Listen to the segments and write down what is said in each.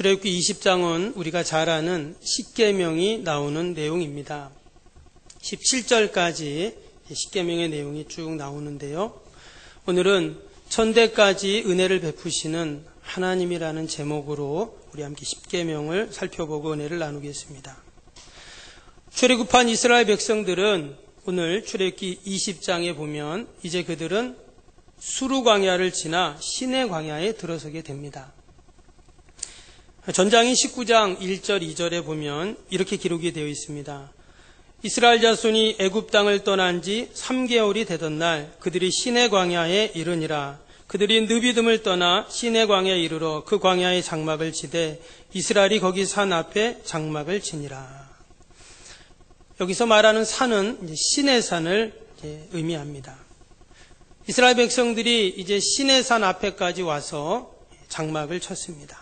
출애굽기 20장은 우리가 잘 아는 십계명이 나오는 내용입니다. 17절까지 십계명의 내용이 쭉 나오는데요. 오늘은 천대까지 은혜를 베푸시는 하나님이라는 제목으로 우리 함께 십계명을 살펴보고 은혜를 나누겠습니다. 출애굽한 이스라엘 백성들은 오늘 출애굽기 20장에 보면 이제 그들은 수르 광야를 지나 시내 광야에 들어서게 됩니다. 전장인 19장 1절 2절에 보면 이렇게 기록이 되어 있습니다. 이스라엘 자손이 애굽 땅을 떠난 지 3개월이 되던 날 그들이 시내 광야에 이르니라. 그들이 느비듬을 떠나 시내 광야에 이르러 그 광야의 장막을 치되 이스라엘이 거기 산 앞에 장막을 치니라. 여기서 말하는 산은 시내산을 의미합니다. 이스라엘 백성들이 이제 시내산 앞에까지 와서 장막을 쳤습니다.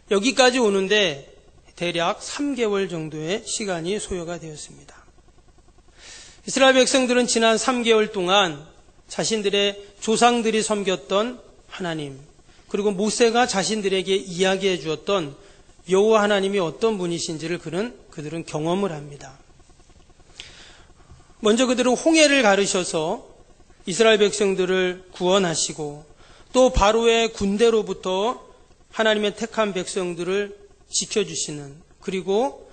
여기까지 오는데 대략 3개월 정도의 시간이 소요가 되었습니다. 이스라엘 백성들은 지난 3개월 동안 자신들의 조상들이 섬겼던 하나님, 그리고 모세가 자신들에게 이야기해 주었던 여호와 하나님이 어떤 분이신지를 그들은 경험을 합니다. 먼저 그들은 홍해를 가르셔서 이스라엘 백성들을 구원하시고 또 바로의 군대로부터 하나님의 택한 백성들을 지켜주시는, 그리고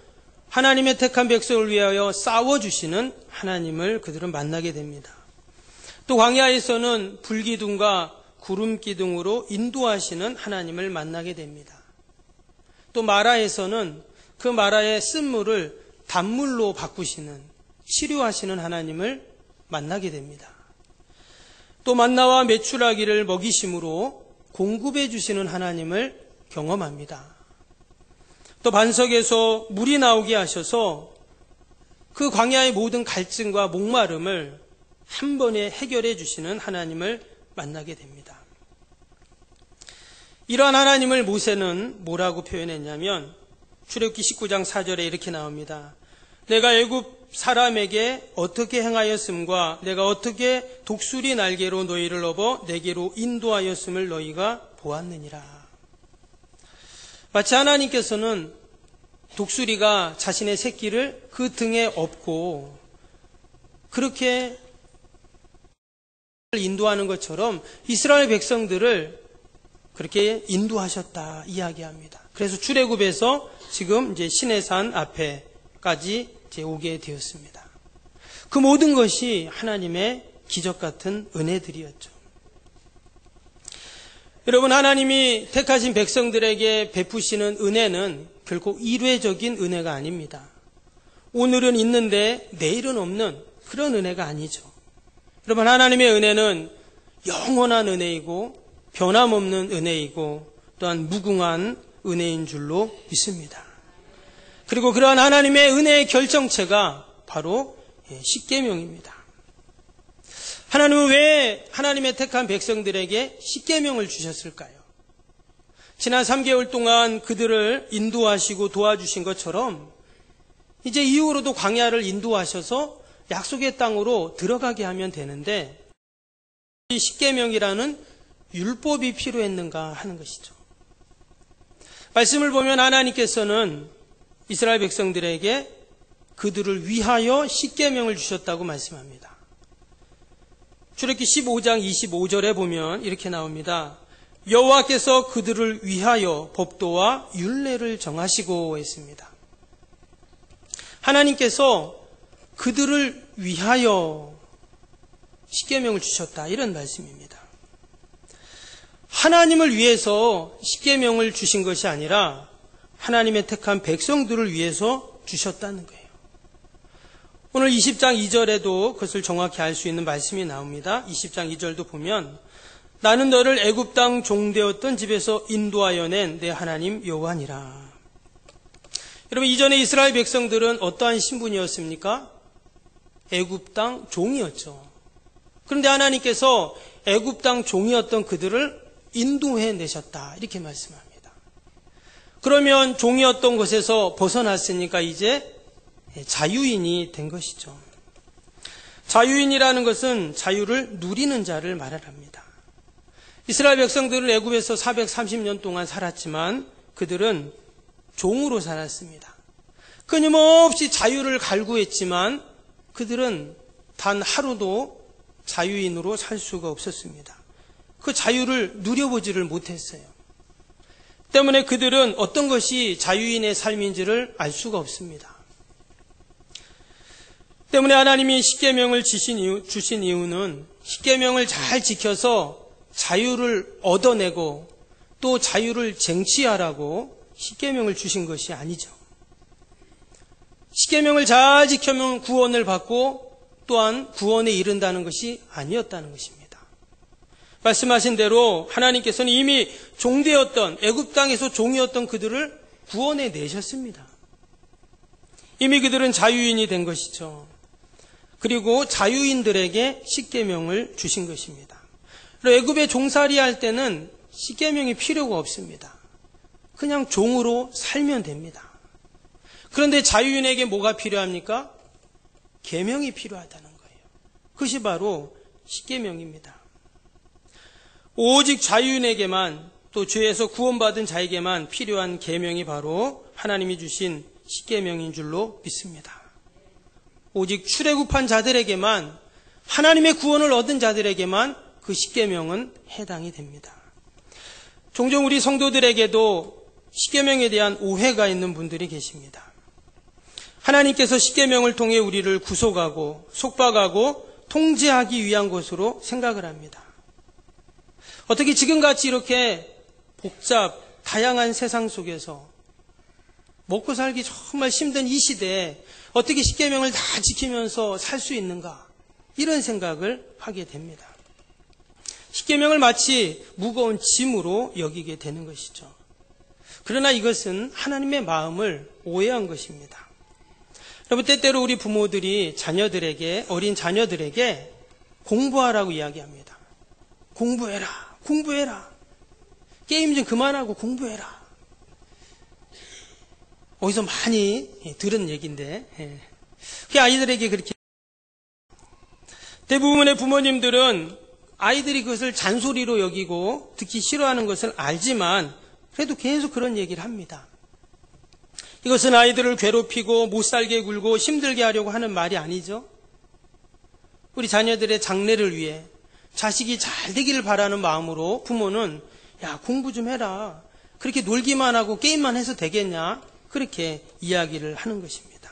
하나님의 택한 백성을 위하여 싸워주시는 하나님을 그들은 만나게 됩니다. 또 광야에서는 불기둥과 구름기둥으로 인도하시는 하나님을 만나게 됩니다. 또 마라에서는 그 마라의 쓴물을 단물로 바꾸시는, 치료하시는 하나님을 만나게 됩니다. 또 만나와 메추라기를 먹이심으로 공급해 주시는 하나님을 경험합니다. 또 반석에서 물이 나오게 하셔서 그 광야의 모든 갈증과 목마름을 한 번에 해결해 주시는 하나님을 만나게 됩니다. 이러한 하나님을 모세는 뭐라고 표현했냐면 출애굽기 19장 4절에 이렇게 나옵니다. 내가 애굽 사람에게 어떻게 행하였음과 내가 어떻게 독수리 날개로 너희를 업어 내게로 인도하였음을 너희가 보았느니라. 마치 하나님께서는 독수리가 자신의 새끼를 그 등에 업고 그렇게 인도하는 것처럼 이스라엘 백성들을 그렇게 인도하셨다 이야기합니다. 그래서 출애굽에서 지금 이제 시내산 앞에까지 이제 오게 되었습니다. 그 모든 것이 하나님의 기적 같은 은혜들이었죠. 여러분, 하나님이 택하신 백성들에게 베푸시는 은혜는 결코 일회적인 은혜가 아닙니다. 오늘은 있는데 내일은 없는 그런 은혜가 아니죠. 여러분, 하나님의 은혜는 영원한 은혜이고 변함없는 은혜이고 또한 무궁한 은혜인 줄로 믿습니다. 그리고 그러한 하나님의 은혜의 결정체가 바로 십계명입니다. 하나님은 왜 하나님의 택한 백성들에게 십계명을 주셨을까요? 지난 3개월 동안 그들을 인도하시고 도와주신 것처럼 이제 이후로도 광야를 인도하셔서 약속의 땅으로 들어가게 하면 되는데 이 십계명이라는 율법이 필요했는가 하는 것이죠. 말씀을 보면 하나님께서는 이스라엘 백성들에게 그들을 위하여 십계명을 주셨다고 말씀합니다. 출애굽기 15장 25절에 보면 이렇게 나옵니다. 여호와께서 그들을 위하여 법도와 율례를 정하시고 했습니다. 하나님께서 그들을 위하여 십계명을 주셨다 이런 말씀입니다. 하나님을 위해서 십계명을 주신 것이 아니라 하나님의 택한 백성들을 위해서 주셨다는 거예요. 오늘 20장 2절에도 그것을 정확히 알 수 있는 말씀이 나옵니다. 20장 2절도 보면 나는 너를 애굽 땅 종되었던 집에서 인도하여 낸 내 하나님 여호와니라. 여러분, 이전에 이스라엘 백성들은 어떠한 신분이었습니까? 애굽 땅 종이었죠. 그런데 하나님께서 애굽 땅 종이었던 그들을 인도해 내셨다 이렇게 말씀합니다. 그러면 종이었던 곳에서 벗어났으니까 이제 자유인이 된 것이죠. 자유인이라는 것은 자유를 누리는 자를 말합니다. 이스라엘 백성들은 애굽에서 430년 동안 살았지만 그들은 종으로 살았습니다. 끊임없이 자유를 갈구했지만 그들은 단 하루도 자유인으로 살 수가 없었습니다. 그 자유를 누려보지를 못했어요. 때문에 그들은 어떤 것이 자유인의 삶인지를 알 수가 없습니다. 때문에 하나님이 십계명을 주신 이유는 십계명을 잘 지켜서 자유를 얻어내고 또 자유를 쟁취하라고 십계명을 주신 것이 아니죠. 십계명을 잘 지키면 구원을 받고 또한 구원에 이른다는 것이 아니었다는 것입니다. 말씀하신 대로 하나님께서는 이미 종되었던 애굽 땅에서 종이었던 그들을 구원해 내셨습니다. 이미 그들은 자유인이 된 것이죠. 그리고 자유인들에게 십계명을 주신 것입니다. 애굽에 종살이 할 때는 십계명이 필요가 없습니다. 그냥 종으로 살면 됩니다. 그런데 자유인에게 뭐가 필요합니까? 계명이 필요하다는 거예요. 그것이 바로 십계명입니다. 오직 자유인에게만 또 죄에서 구원받은 자에게만 필요한 계명이 바로 하나님이 주신 십계명인 줄로 믿습니다. 오직 출애굽한 자들에게만, 하나님의 구원을 얻은 자들에게만 그 십계명은 해당이 됩니다. 종종 우리 성도들에게도 십계명에 대한 오해가 있는 분들이 계십니다. 하나님께서 십계명을 통해 우리를 구속하고 속박하고 통제하기 위한 것으로 생각을 합니다. 어떻게 지금같이 이렇게 다양한 세상 속에서 먹고 살기 정말 힘든 이 시대에 어떻게 십계명을 다 지키면서 살 수 있는가? 이런 생각을 하게 됩니다. 십계명을 마치 무거운 짐으로 여기게 되는 것이죠. 그러나 이것은 하나님의 마음을 오해한 것입니다. 여러분, 때때로 우리 부모들이 어린 자녀들에게 공부하라고 이야기합니다. 공부해라. 게임 좀 그만하고 공부해라. 어디서 많이 들은 얘기인데, 그 아이들에게 그렇게 대부분의 부모님들은 아이들이 그것을 잔소리로 여기고 듣기 싫어하는 것을 알지만 그래도 계속 그런 얘기를 합니다. 이것은 아이들을 괴롭히고 못 살게 굴고 힘들게 하려고 하는 말이 아니죠. 우리 자녀들의 장래를 위해 자식이 잘 되기를 바라는 마음으로 부모는 야, 공부 좀 해라. 그렇게 놀기만 하고 게임만 해서 되겠냐? 그렇게 이야기를 하는 것입니다.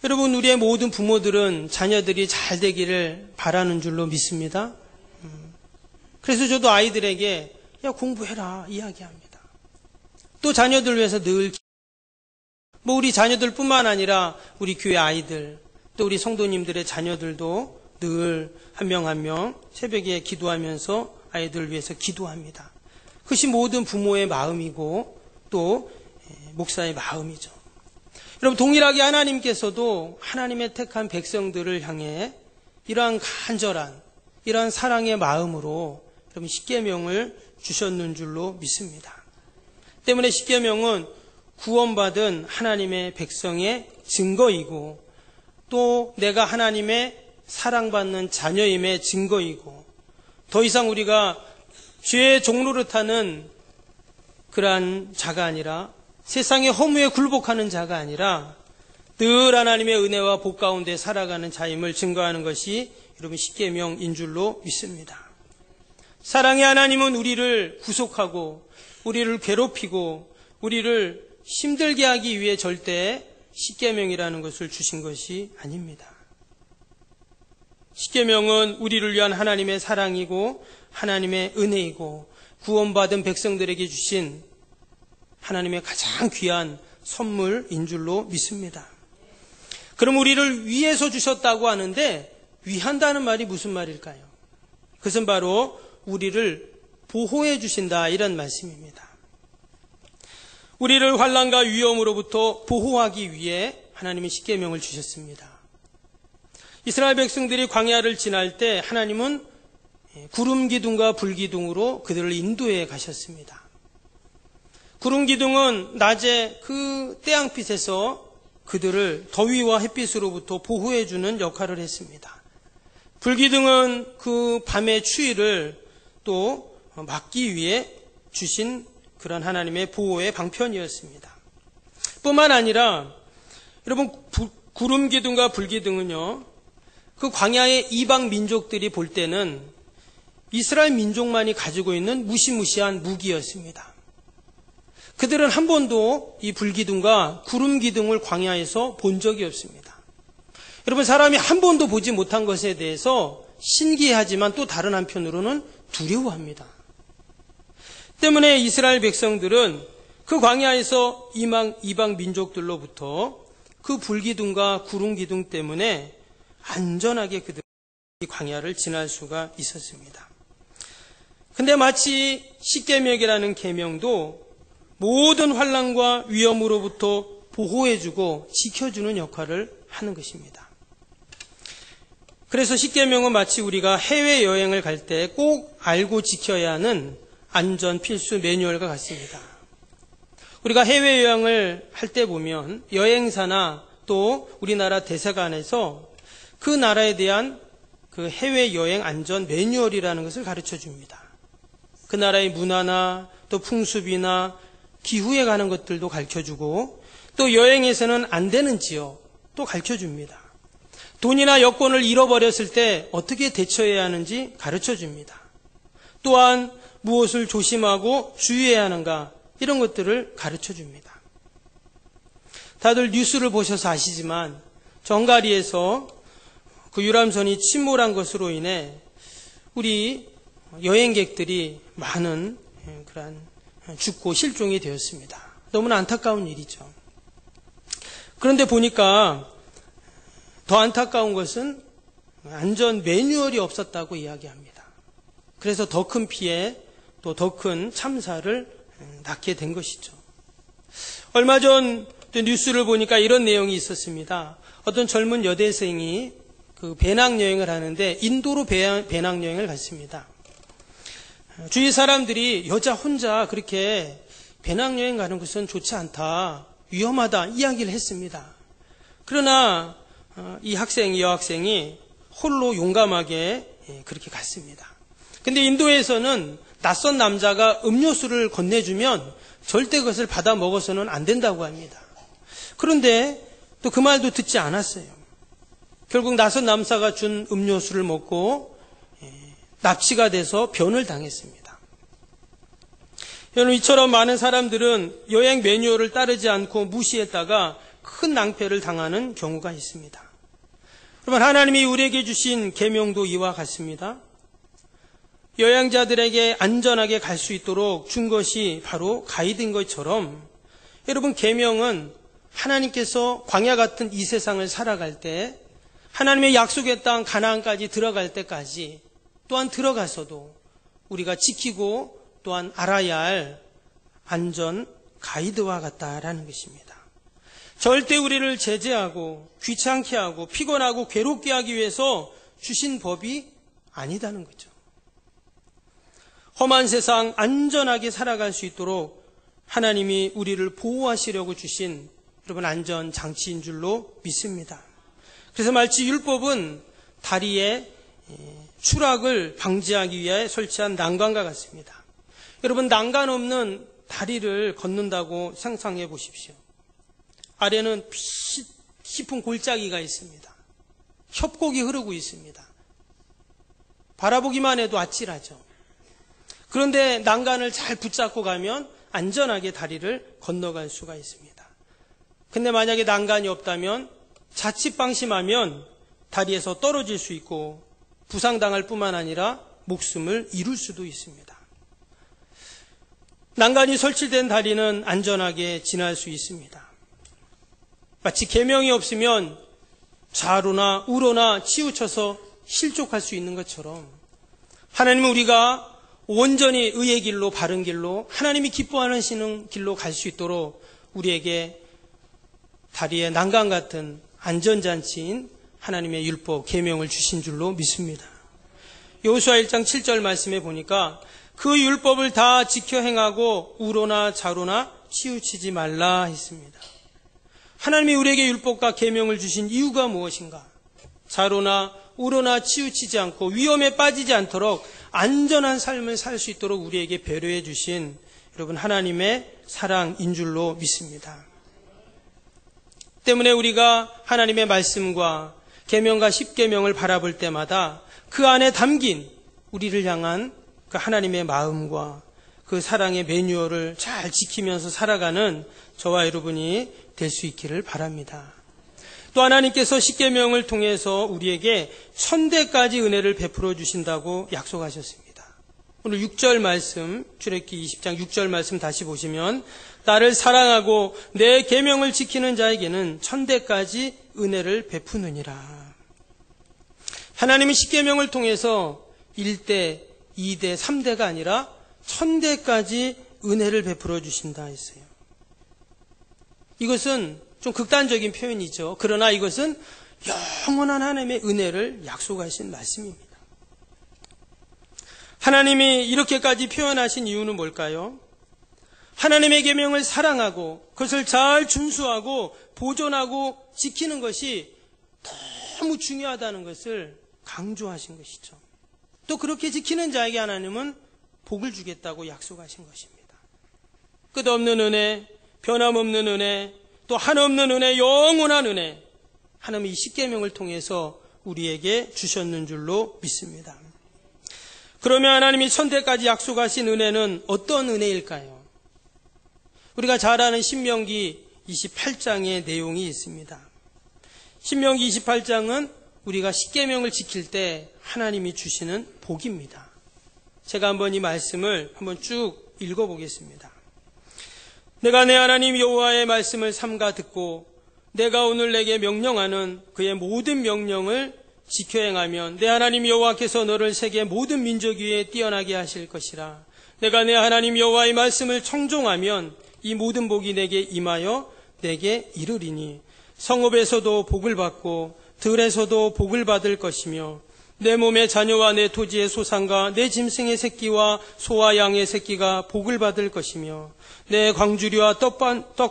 여러분, 우리의 모든 부모들은 자녀들이 잘 되기를 바라는 줄로 믿습니다. 그래서 저도 아이들에게 야, 공부해라 이야기합니다. 또 자녀들 위해서 늘 우리 자녀들뿐만 아니라 우리 교회 아이들 또 우리 성도님들의 자녀들도 늘 한 명 한 명 새벽에 기도하면서 아이들을 위해서 기도합니다. 그것이 모든 부모의 마음이고 또 목사의 마음이죠. 여러분, 동일하게 하나님께서도 하나님의 택한 백성들을 향해 이러한 간절한 이러한 사랑의 마음으로 여러분 십계명을 주셨는 줄로 믿습니다. 때문에 십계명은 구원받은 하나님의 백성의 증거이고 또 내가 하나님의 사랑받는 자녀임의 증거이고 더 이상 우리가 죄의 종노릇하는 그러한 자가 아니라 세상의 허무에 굴복하는 자가 아니라 늘 하나님의 은혜와 복 가운데 살아가는 자임을 증거하는 것이 여러분 십계명인 줄로 믿습니다. 사랑의 하나님은 우리를 구속하고 우리를 괴롭히고 우리를 힘들게 하기 위해 절대 십계명이라는 것을 주신 것이 아닙니다. 십계명은 우리를 위한 하나님의 사랑이고 하나님의 은혜이고 구원받은 백성들에게 주신 하나님의 가장 귀한 선물인 줄로 믿습니다. 그럼 우리를 위해서 주셨다고 하는데 위한다는 말이 무슨 말일까요? 그것은 바로 우리를 보호해 주신다 이런 말씀입니다. 우리를 환난과 위험으로부터 보호하기 위해 하나님이 십계명을 주셨습니다. 이스라엘 백성들이 광야를 지날 때 하나님은 구름 기둥과 불 기둥으로 그들을 인도해 가셨습니다. 구름 기둥은 낮에 그 태양빛에서 그들을 더위와 햇빛으로부터 보호해 주는 역할을 했습니다. 불 기둥은 그 밤의 추위를 또 막기 위해 주신 그런 하나님의 보호의 방편이었습니다. 뿐만 아니라 여러분 구름 기둥과 불 기둥은요, 그 광야의 이방 민족들이 볼 때는 이스라엘 민족만이 가지고 있는 무시무시한 무기였습니다. 그들은 한 번도 이 불기둥과 구름 기둥을 광야에서 본 적이 없습니다. 여러분, 사람이 한 번도 보지 못한 것에 대해서 신기하지만 또 다른 한편으로는 두려워합니다. 때문에 이스라엘 백성들은 그 광야에서 이방 민족들로부터 그 불기둥과 구름 기둥 때문에 안전하게 그들이 광야를 지날 수가 있었습니다. 근데 마치 십계명이라는 계명도 모든 환난과 위험으로부터 보호해주고 지켜주는 역할을 하는 것입니다. 그래서 십계명은 마치 우리가 해외여행을 갈 때 꼭 알고 지켜야 하는 안전 필수 매뉴얼과 같습니다. 우리가 해외여행을 할 때 보면 여행사나 또 우리나라 대사관에서 그 나라에 대한 그 해외여행 안전 매뉴얼이라는 것을 가르쳐 줍니다. 그 나라의 문화나 또 풍습이나 기후에 관한 것들도 가르쳐주고 또 여행에서는 안 되는 지역 또 가르쳐줍니다. 돈이나 여권을 잃어버렸을 때 어떻게 대처해야 하는지 가르쳐줍니다. 또한 무엇을 조심하고 주의해야 하는가 이런 것들을 가르쳐줍니다. 다들 뉴스를 보셔서 아시지만 헝가리에서 그 유람선이 침몰한 것으로 인해 우리 여행객들이 많은 그런 죽고 실종이 되었습니다. 너무나 안타까운 일이죠. 그런데 보니까 더 안타까운 것은 안전 매뉴얼이 없었다고 이야기합니다. 그래서 더 큰 피해 또 더 큰 참사를 낳게 된 것이죠. 얼마 전 뉴스를 보니까 이런 내용이 있었습니다. 어떤 젊은 여대생이 그 배낭여행을 하는데 인도로 배낭여행을 갔습니다. 주위 사람들이 여자 혼자 그렇게 배낭여행 가는 것은 좋지 않다, 위험하다 이야기를 했습니다. 그러나 이 여학생이 홀로 용감하게 그렇게 갔습니다. 근데 인도에서는 낯선 남자가 음료수를 건네주면 절대 그것을 받아 먹어서는 안 된다고 합니다. 그런데 또 그 말도 듣지 않았어요. 결국 낯선 남자가 준 음료수를 먹고 납치가 돼서 변을 당했습니다. 여러분, 이처럼 많은 사람들은 여행 매뉴얼을 따르지 않고 무시했다가 큰 낭패를 당하는 경우가 있습니다. 여러분, 하나님이 우리에게 주신 계명도 이와 같습니다. 여행자들에게 안전하게 갈 수 있도록 준 것이 바로 가이드인 것처럼 여러분, 계명은 하나님께서 광야 같은 이 세상을 살아갈 때 하나님의 약속의 땅 가나안까지 들어갈 때까지 또한 들어가서도 우리가 지키고 또한 알아야 할 안전 가이드와 같다라는 것입니다. 절대 우리를 제재하고 귀찮게 하고 피곤하고 괴롭게 하기 위해서 주신 법이 아니다는 거죠. 험한 세상 안전하게 살아갈 수 있도록 하나님이 우리를 보호하시려고 주신 여러분 안전 장치인 줄로 믿습니다. 그래서 마치 율법은 다리에 추락을 방지하기 위해 설치한 난간과 같습니다. 여러분, 난간 없는 다리를 걷는다고 상상해 보십시오. 아래는 깊은 골짜기가 있습니다. 협곡이 흐르고 있습니다. 바라보기만 해도 아찔하죠. 그런데 난간을 잘 붙잡고 가면 안전하게 다리를 건너갈 수가 있습니다. 근데 만약에 난간이 없다면 자칫 방심하면 다리에서 떨어질 수 있고 부상당할 뿐만 아니라 목숨을 잃을 수도 있습니다. 난간이 설치된 다리는 안전하게 지날 수 있습니다. 마치 계명이 없으면 좌로나 우로나 치우쳐서 실족할 수 있는 것처럼 하나님은 우리가 온전히 의의 길로 바른 길로 하나님이 기뻐하시는 길로 갈 수 있도록 우리에게 다리에 난간 같은 안전장치인 하나님의 율법, 계명을 주신 줄로 믿습니다. 여호수아 1장 7절 말씀에 보니까 그 율법을 다 지켜 행하고 우로나 좌로나 치우치지 말라 했습니다. 하나님이 우리에게 율법과 계명을 주신 이유가 무엇인가? 좌로나 우로나 치우치지 않고 위험에 빠지지 않도록 안전한 삶을 살 수 있도록 우리에게 배려해 주신 여러분 하나님의 사랑인 줄로 믿습니다. 때문에 우리가 하나님의 말씀과 계명과 십계명을 바라볼 때마다 그 안에 담긴 우리를 향한 그 하나님의 마음과 그 사랑의 매뉴얼을 잘 지키면서 살아가는 저와 여러분이 될 수 있기를 바랍니다. 또 하나님께서 십계명을 통해서 우리에게 1000대까지 은혜를 베풀어 주신다고 약속하셨습니다. 오늘 6절 말씀, 출애굽기 20장 6절 말씀 다시 보시면 나를 사랑하고 내 계명을 지키는 자에게는 1000대까지 은혜를 베푸느니라. 하나님은 십계명을 통해서 1대, 2대, 3대가 아니라 1000대까지 은혜를 베풀어 주신다 했어요. 이것은 좀 극단적인 표현이죠. 그러나 이것은 영원한 하나님의 은혜를 약속하신 말씀입니다. 하나님이 이렇게까지 표현하신 이유는 뭘까요? 하나님의 계명을 사랑하고 그것을 잘 준수하고 보존하고 지키는 것이 너무 중요하다는 것을 강조하신 것이죠. 또 그렇게 지키는 자에게 하나님은 복을 주겠다고 약속하신 것입니다. 끝없는 은혜, 변함없는 은혜, 또 한없는 은혜, 영원한 은혜, 하나님이 이 십계명을 통해서 우리에게 주셨는 줄로 믿습니다. 그러면 하나님이 1000대까지 약속하신 은혜는 어떤 은혜일까요? 우리가 잘 아는 신명기 28장의 내용이 있습니다. 신명기 28장은 우리가 십계명을 지킬 때 하나님이 주시는 복입니다. 제가 한번 이 말씀을 한번 쭉 읽어보겠습니다. 내가 내 하나님 여호와의 말씀을 삼가 듣고 내가 오늘 내게 명령하는 그의 모든 명령을 지켜 행하면 내 하나님 여호와께서 너를 세계 모든 민족 위에 뛰어나게 하실 것이라. 내가 내 하나님 여호와의 말씀을 청종하면 이 모든 복이 내게 임하여 내게 이르리니 성읍에서도 복을 받고 들에서도 복을 받을 것이며 내 몸의 자녀와 내 토지의 소산과 내 짐승의 새끼와 소와 양의 새끼가 복을 받을 것이며 내 광주리와 떡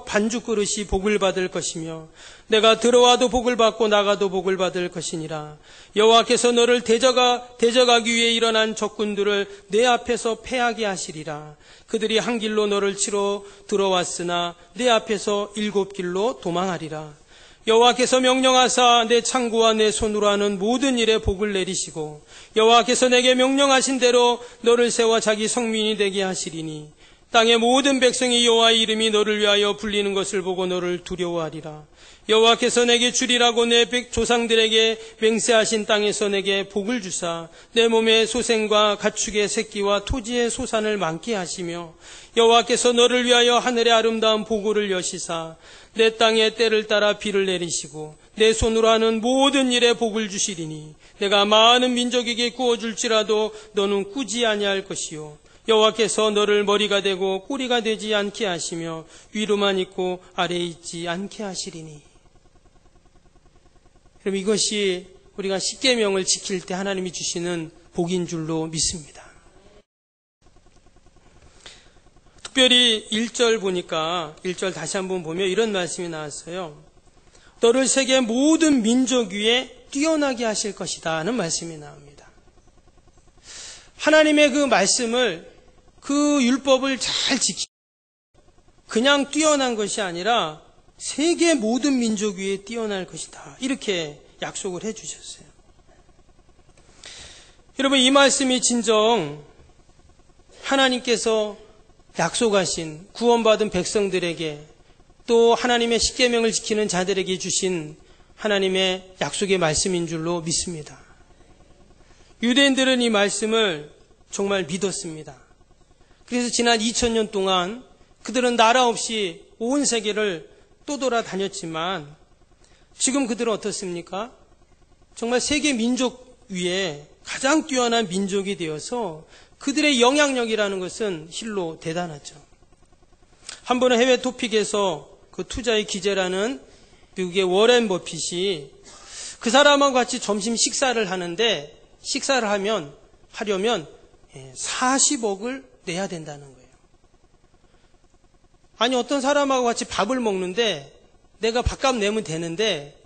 반죽 그릇이 복을 받을 것이며 내가 들어와도 복을 받고 나가도 복을 받을 것이니라. 여호와께서 너를 대적하기 위해 일어난 적군들을 내 앞에서 패하게 하시리라. 그들이 한 길로 너를 치러 들어왔으나 내 앞에서 7길로 도망하리라. 여호와께서 명령하사 내 창고와 내 손으로 하는 모든 일에 복을 내리시고 여호와께서 내게 명령하신 대로 너를 세워 자기 성민이 되게 하시리니 땅의 모든 백성이 여호와의 이름이 너를 위하여 불리는 것을 보고 너를 두려워하리라. 여호와께서 내게 주리라고 내 조상들에게 맹세하신 땅에서 내게 복을 주사 내 몸의 소생과 가축의 새끼와 토지의 소산을 많게 하시며 여호와께서 너를 위하여 하늘의 아름다운 보고를 여시사 내 땅에 때를 따라 비를 내리시고 내 손으로 하는 모든 일에 복을 주시리니 내가 많은 민족에게 구워줄지라도 너는 꾸지 아니할 것이요 여호와께서 너를 머리가 되고 꼬리가 되지 않게 하시며 위로만 있고 아래에 있지 않게 하시리니. 그럼 이것이 우리가 십계명을 지킬 때 하나님이 주시는 복인 줄로 믿습니다. 특별히 1절 보니까 1절 다시 한번 보면 이런 말씀이 나왔어요. 너를 세계 모든 민족 위에 뛰어나게 하실 것이다 하는 말씀이 나옵니다. 하나님의 그 말씀을 그 율법을 잘 지키고 그냥 뛰어난 것이 아니라 세계 모든 민족 위에 뛰어날 것이다. 이렇게 약속을 해 주셨어요. 여러분 이 말씀이 진정 하나님께서 약속하신 구원받은 백성들에게 또 하나님의 십계명을 지키는 자들에게 주신 하나님의 약속의 말씀인 줄로 믿습니다. 유대인들은 이 말씀을 정말 믿었습니다. 그래서 지난 2000년 동안 그들은 나라 없이 온 세계를 떠돌아다녔지만 지금 그들은 어떻습니까? 정말 세계 민족 위에 가장 뛰어난 민족이 되어서 그들의 영향력이라는 것은 실로 대단하죠. 한 번은 해외 토픽에서 그 투자의 기재라는 미국의 워렌 버핏이 그 사람하고 같이 점심 식사를 하는데 식사를 하려면 40억을 내야 된다는 거예요. 아니 어떤 사람하고 같이 밥을 먹는데 내가 밥값 내면 되는데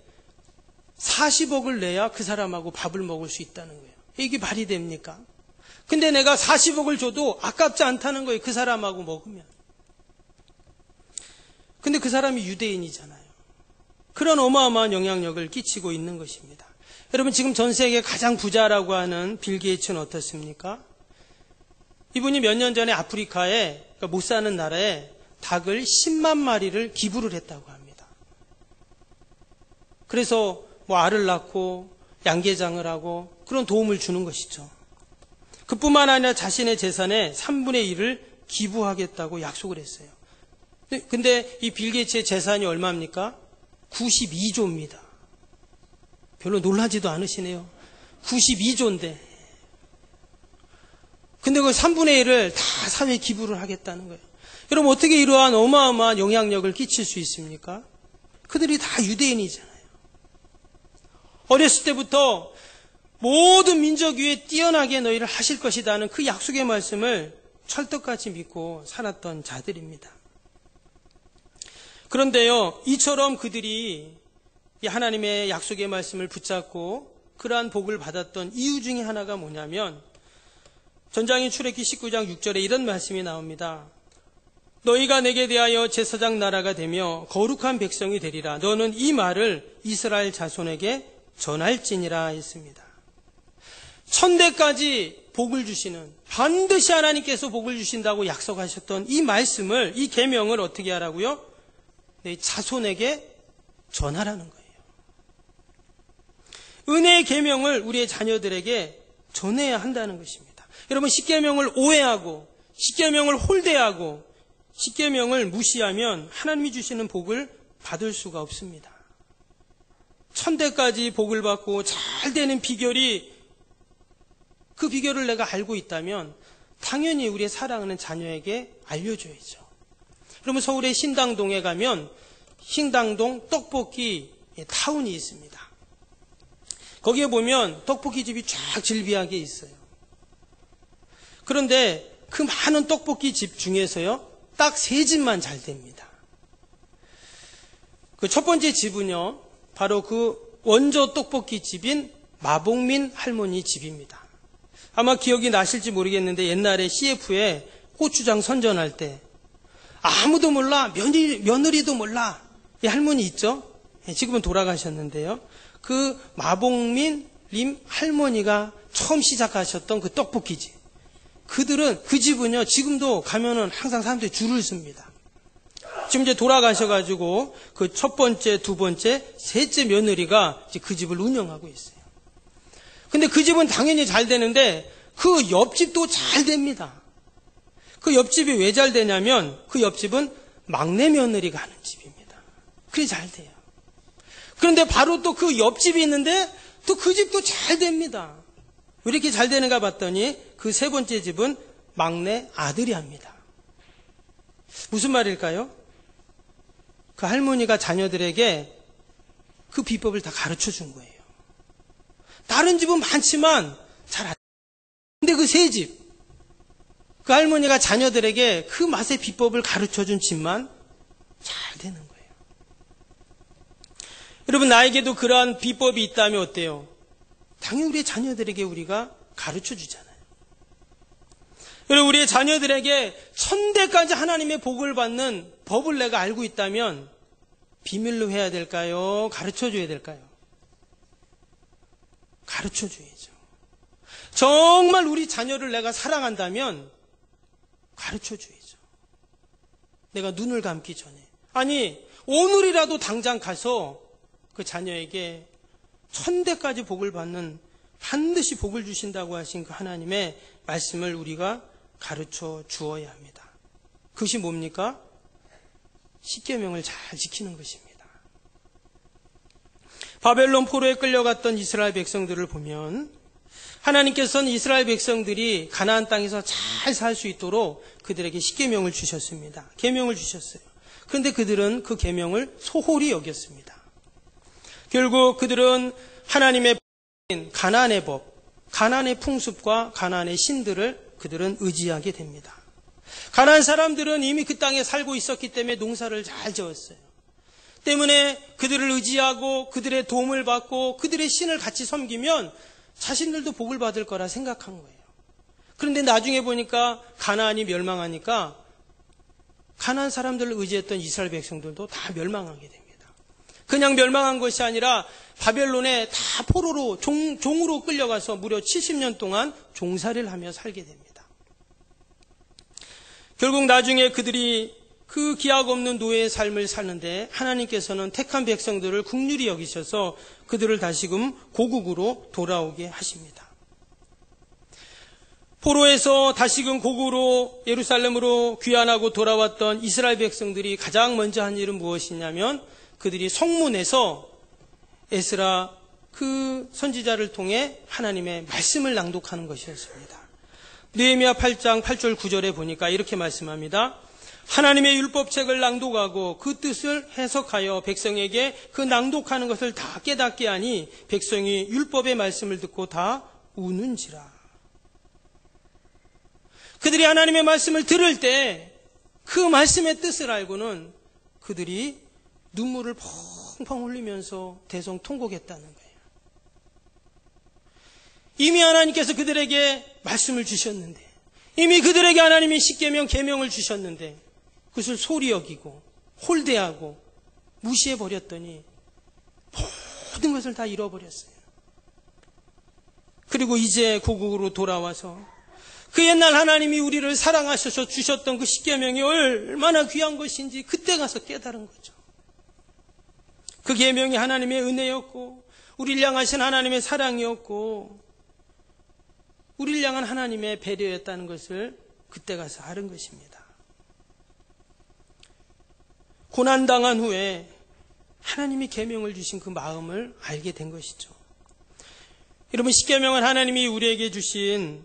40억을 내야 그 사람하고 밥을 먹을 수 있다는 거예요. 이게 말이 됩니까? 근데 내가 40억을 줘도 아깝지 않다는 거예요. 그 사람하고 먹으면. 근데 그 사람이 유대인이잖아요. 그런 어마어마한 영향력을 끼치고 있는 것입니다. 여러분, 지금 전 세계 가장 부자라고 하는 빌 게이츠는 어떻습니까? 이분이 몇 년 전에 아프리카에, 그러니까 못 사는 나라에 닭을 10만 마리를 기부를 했다고 합니다. 그래서 알을 낳고 양계장을 하고 그런 도움을 주는 것이죠. 그뿐만 아니라 자신의 재산의 3분의 1을 기부하겠다고 약속을 했어요. 근데 이 빌 게이츠의 재산이 얼마입니까? 92조입니다. 별로 놀라지도 않으시네요. 92조인데. 근데 그 3분의 1을 다 사회에 기부를 하겠다는 거예요. 여러분, 어떻게 이러한 어마어마한 영향력을 끼칠 수 있습니까? 그들이 다 유대인이잖아요. 어렸을 때부터 모든 민족 위에 뛰어나게 너희를 하실 것이다는 그 약속의 말씀을 철떡같이 믿고 살았던 자들입니다. 그런데요, 이처럼 그들이 이 하나님의 약속의 말씀을 붙잡고 그러한 복을 받았던 이유 중에 하나가 뭐냐면, 전장인 출애굽기 19장 6절에 이런 말씀이 나옵니다. 너희가 내게 대하여 제사장 나라가 되며 거룩한 백성이 되리라. 너는 이 말을 이스라엘 자손에게 전할지니라 했습니다. 천대까지 복을 주시는, 반드시 하나님께서 복을 주신다고 약속하셨던 이 말씀을, 이 계명을 어떻게 하라고요? 내 자손에게 전하라는 거예요. 은혜의 계명을 우리의 자녀들에게 전해야 한다는 것입니다. 여러분, 십계명을 오해하고 십계명을 홀대하고 십계명을 무시하면 하나님이 주시는 복을 받을 수가 없습니다. 천대까지 복을 받고 잘 되는 비결이, 그 비결을 내가 알고 있다면 당연히 우리의 사랑하는 자녀에게 알려줘야죠. 그러면 서울의 신당동에 가면 신당동 떡볶이 타운이 있습니다. 거기에 보면 떡볶이 집이 쫙 질비하게 있어요. 그런데 그 많은 떡볶이 집 중에서요, 딱 3집만 잘 됩니다. 그 첫 번째 집은요, 바로 그 원조 떡볶이 집인 마복민 할머니 집입니다. 아마 기억이 나실지 모르겠는데 옛날에 CF에 고추장 선전할 때 아무도 몰라, 며느리도 몰라, 이 할머니 있죠? 지금은 돌아가셨는데요. 그 마복민 님 할머니가 처음 시작하셨던 그 떡볶이집. 그 집은요, 지금도 가면은 항상 사람들이 줄을 씁니다. 지금 이제 돌아가셔가지고 그 첫 번째, 두 번째, 셋째 며느리가 이제 그 집을 운영하고 있어요. 근데 그 집은 당연히 잘 되는데 그 옆집도 잘 됩니다. 그 옆집이 왜 잘 되냐면 그 옆집은 막내 며느리가 하는 집입니다. 그게 잘 돼요. 그런데 바로 또 그 옆집이 있는데 또 그 집도 잘 됩니다. 왜 이렇게 잘 되는가 봤더니 그 세 번째 집은 막내 아들이 합니다. 무슨 말일까요? 그 할머니가 자녀들에게 그 비법을 다 가르쳐 준 거예요. 다른 집은 많지만 잘 안 돼요. 근데 그 세 집, 그 할머니가 자녀들에게 그 맛의 비법을 가르쳐 준 집만 잘 되는 거예요. 여러분, 나에게도 그러한 비법이 있다면 어때요? 당연히 우리의 자녀들에게 우리가 가르쳐 주잖아요. 여러분, 우리의 자녀들에게 천대까지 하나님의 복을 받는 법을 내가 알고 있다면 비밀로 해야 될까요? 가르쳐 줘야 될까요? 가르쳐 줘야죠. 정말 우리 자녀를 내가 사랑한다면 가르쳐 줘야죠. 내가 눈을 감기 전에, 아니 오늘이라도 당장 가서 그 자녀에게 천대까지 복을 받는, 반드시 복을 주신다고 하신 그 하나님의 말씀을 우리가 가르쳐 주어야 합니다. 그것이 뭡니까? 십계명을 잘 지키는 것입니다. 바벨론 포로에 끌려갔던 이스라엘 백성들을 보면 하나님께서는 이스라엘 백성들이 가나안 땅에서 잘 살 수 있도록 그들에게 십계명을 주셨습니다. 계명을 주셨어요. 그런데 그들은 그 계명을 소홀히 여겼습니다. 결국 그들은 하나님의 가나안의 법, 가나안의 풍습과 가나안의 신들을 그들은 의지하게 됩니다. 가나안 사람들은 이미 그 땅에 살고 있었기 때문에 농사를 잘 지었어요. 때문에 그들을 의지하고 그들의 도움을 받고 그들의 신을 같이 섬기면 자신들도 복을 받을 거라 생각한 거예요. 그런데 나중에 보니까 가나안이 멸망하니까 가나안 사람들을 의지했던 이스라엘 백성들도 다 멸망하게 됩니다. 그냥 멸망한 것이 아니라 바벨론에 다 포로로 종으로 끌려가서 무려 70년 동안 종살이를 하며 살게 됩니다. 결국 나중에 그들이 그 기약 없는 노예의 삶을 사는데 하나님께서는 택한 백성들을 긍휼히 여기셔서 그들을 다시금 고국으로 돌아오게 하십니다. 포로에서 다시금 고국으로 예루살렘으로 귀환하고 돌아왔던 이스라엘 백성들이 가장 먼저 한 일은 무엇이냐면 그들이 성문에서 에스라 그 선지자를 통해 하나님의 말씀을 낭독하는 것이었습니다. 느헤미야 8장 8절 9절에 보니까 이렇게 말씀합니다. 하나님의 율법책을 낭독하고 그 뜻을 해석하여 백성에게 그 낭독하는 것을 다 깨닫게 하니 백성이 율법의 말씀을 듣고 다 우는지라. 그들이 하나님의 말씀을 들을 때 그 말씀의 뜻을 알고는 그들이 눈물을 펑펑 흘리면서 대성통곡했다는 거예요. 이미 하나님께서 그들에게 말씀을 주셨는데, 이미 그들에게 하나님이 십계명 계명을 주셨는데 그것을 소리 여기고 홀대하고 무시해버렸더니 모든 것을 다 잃어버렸어요. 그리고 이제 고국으로 돌아와서 그 옛날 하나님이 우리를 사랑하셔서 주셨던 그 십계명이 얼마나 귀한 것인지 그때 가서 깨달은 거죠. 그 계명이 하나님의 은혜였고 우리를 향하신 하나님의 사랑이었고 우리를 향한 하나님의 배려였다는 것을 그때 가서 알은 것입니다. 고난당한 후에 하나님이 계명을 주신 그 마음을 알게 된 것이죠. 여러분, 십계명은 하나님이 우리에게 주신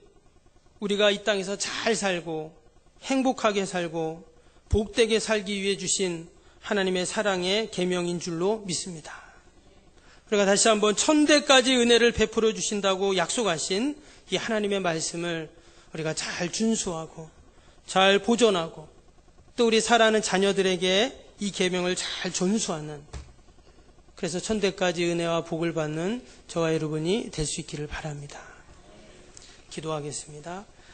우리가 이 땅에서 잘 살고 행복하게 살고 복되게 살기 위해 주신 하나님의 사랑의 계명인 줄로 믿습니다. 우리가 다시 한번 천대까지 은혜를 베풀어 주신다고 약속하신 이 하나님의 말씀을 우리가 잘 준수하고 잘 보존하고 또 우리 사랑하는 자녀들에게 이 계명을 잘 전수하는, 그래서 천대까지 은혜와 복을 받는 저와 여러분이 될 수 있기를 바랍니다. 기도하겠습니다.